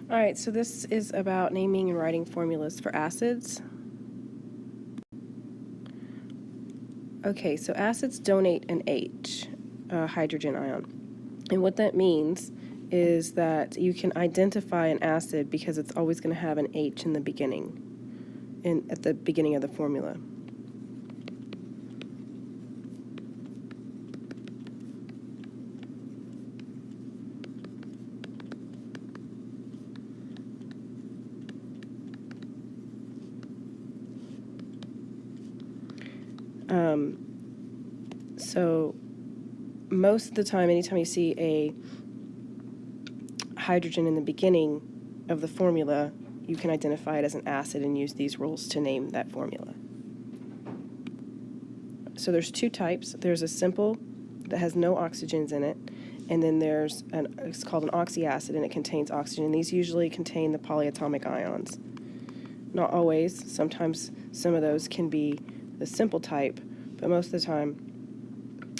Alright, so this is about naming and writing formulas for acids. Okay, so acids donate an H, a hydrogen ion. And what that means is that you can identify an acid because it's always going to have an H in the beginning, at the beginning of the formula. So most of the time, anytime you see a hydrogen in the beginning of the formula, you can identify it as an acid and use these rules to name that formula. So there's two types. There's a simple that has no oxygens in it, and then it's called an oxy acid, and it contains oxygen. These usually contain the polyatomic ions. Not always. Sometimes some of those can be the simple type, but most of the time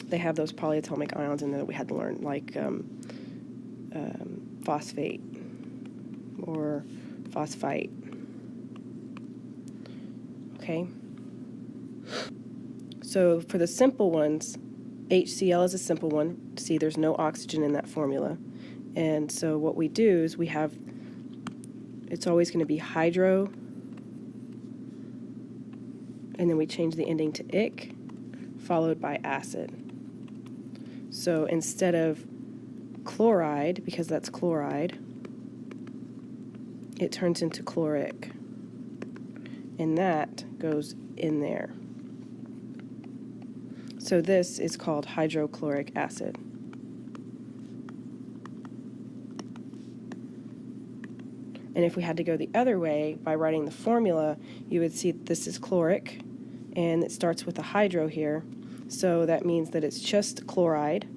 they have those polyatomic ions in there that we had to learn, like phosphate or phosphite. Okay? So for the simple ones, HCl is a simple one. See, there's no oxygen in that formula. And so what we do is it's always going to be hydro, and then we change the ending to ic, followed by acid. So instead of chloride, because that's chloride, it turns into chloric, and that goes in there. So this is called hydrochloric acid. And if we had to go the other way by writing the formula, you would see this is chloric, and it starts with a hydro here. So that means that it's just chloride.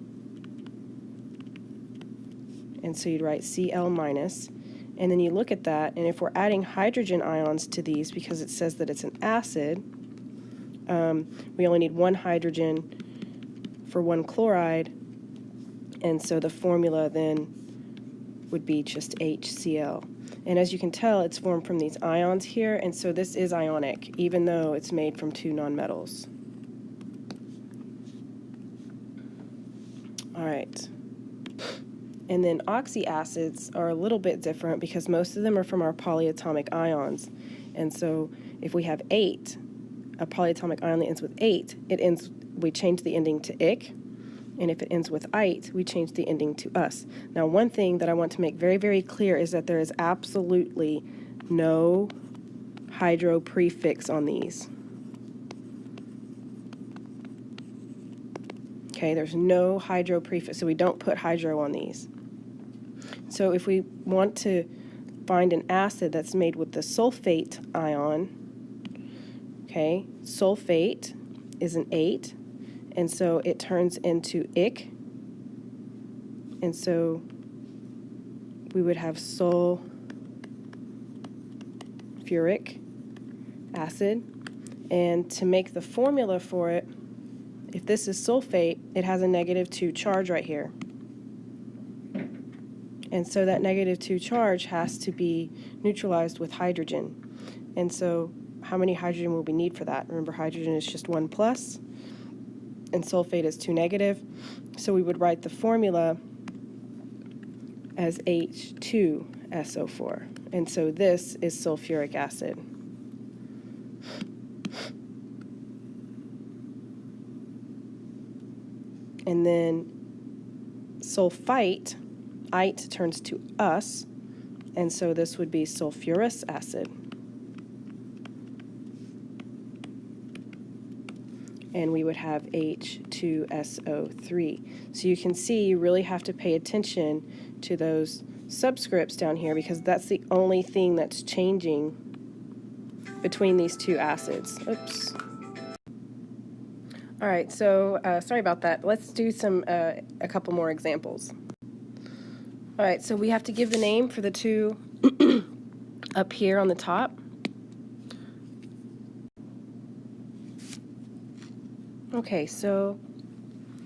And so you'd write Cl minus. And then you look at that, and if we're adding hydrogen ions to these because it says that it's an acid, we only need one hydrogen for one chloride, and so the formula then would be just HCl. And as you can tell, it's formed from these ions here, and so this is ionic, even though it's made from two nonmetals. All right. And then oxy acids are a little bit different because most of them are from our polyatomic ions. And so if we have 8, a polyatomic ion that ends with 8, we change the ending to ic. And if it ends with ite, we change the ending to us. Now, one thing that I want to make very, very clear is that there is absolutely no hydro prefix on these. Okay, there's no hydro prefix, so we don't put hydro on these. So if we want to find an acid that's made with the sulfate ion, okay, sulfate is an 8, and so it turns into ic, and so we would have sulfuric acid. And to make the formula for it, if this is sulfate, it has a -2 charge right here. And so that -2 charge has to be neutralized with hydrogen. And so how many hydrogen will we need for that? Remember, hydrogen is just 1 plus, and sulfate is 2 negative. So we would write the formula as H2SO4. And so this is sulfuric acid. And then sulfite, ite turns to us, and so this would be sulfurous acid. And we would have H2SO3. So you can see you really have to pay attention to those subscripts down here because that's the only thing that's changing between these two acids. Oops. All right, so sorry about that. Let's do a couple more examples. All right, so we have to give the name for the two up here on the top. Okay, so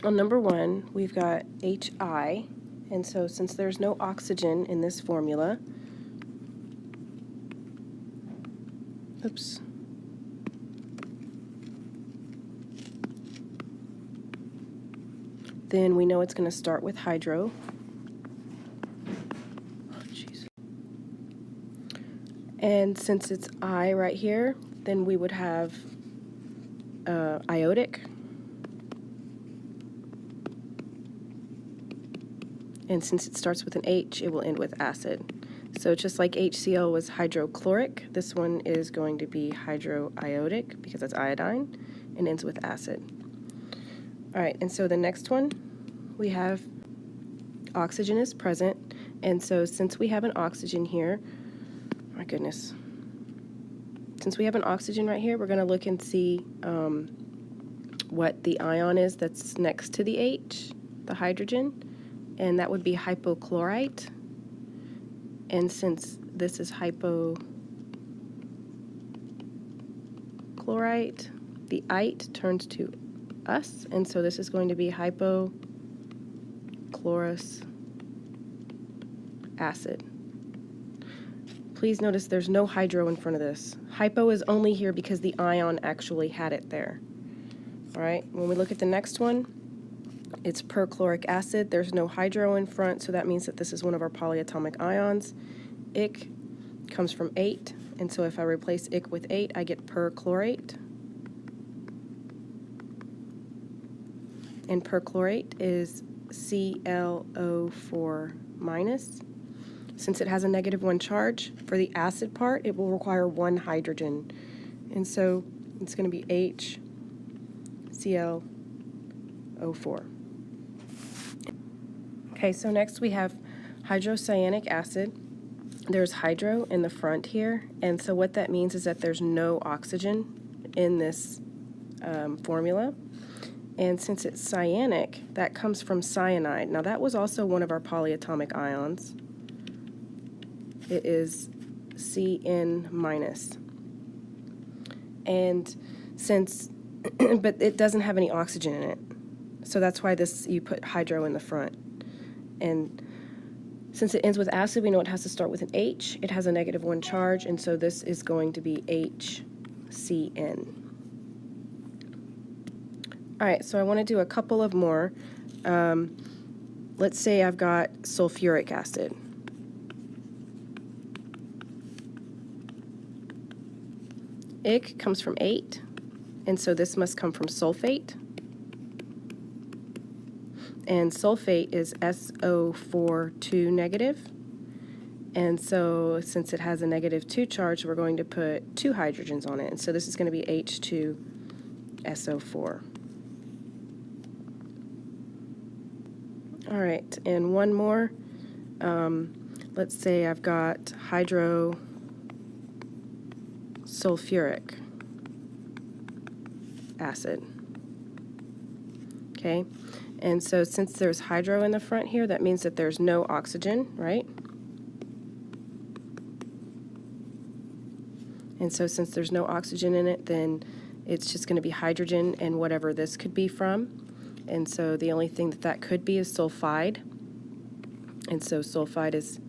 on number 1, we've got HI, and so since there's no oxygen in this formula, Oops. Then we know it's going to start with hydro. Oh, jeez. And since it's I right here, then we would have iodic. And since it starts with an H, it will end with acid. So just like HCl was hydrochloric, this one is going to be hydroiodic because it's iodine and ends with acid. All right, and so the next one, we have oxygen is present. And so since we have an oxygen here, my goodness, since we have an oxygen right here, we're going to look and see what the ion is that's next to the H, the hydrogen, and that would be hypochlorite. And since this is hypochlorite, the ite turns to us, and so this is going to be hypochlorous acid. Please notice there's no hydro in front of this. Hypo is only here because the ion actually had it there. All right, when we look at the next one, it's perchloric acid. There's no hydro in front, so that means that this is one of our polyatomic ions. Ic comes from 8, and so if I replace ic with 8, I get perchlorate. And perchlorate is ClO4 minus. Since it has a -1 charge, for the acid part, it will require 1 hydrogen. And so it's going to be HClO4. Okay, so next we have hydrocyanic acid. There's hydro in the front here, and so what that means is that there's no oxygen in this formula. And since it's cyanic, that comes from cyanide. Now that was also one of our polyatomic ions. It is Cn minus. And since, but it doesn't have any oxygen in it. So that's why you put hydro in the front. And since it ends with acid, we know it has to start with an H. It has a -1 charge, and so this is going to be HCN. All right, so I want to do a couple of more. Let's say I've got sulfuric acid. Ic comes from 8, and so this must come from sulfate. And sulfate is SO4 negative. And so since it has a -2 charge, we're going to put 2 hydrogens on it. And so this is going to be H2SO4. All right, and one more. Let's say I've got hydrosulfuric acid. Okay, and so since there's hydro in the front here, that means that there's no oxygen, right? And so since there's no oxygen in it, then it's just going to be hydrogen and whatever this could be from. And so the only thing that could be is sulfide. And so sulfide is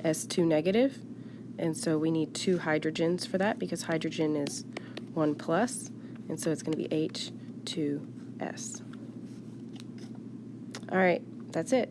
S2 negative. And so we need 2 hydrogens for that because hydrogen is 1 plus. And so it's going to be H2S. All right, that's it.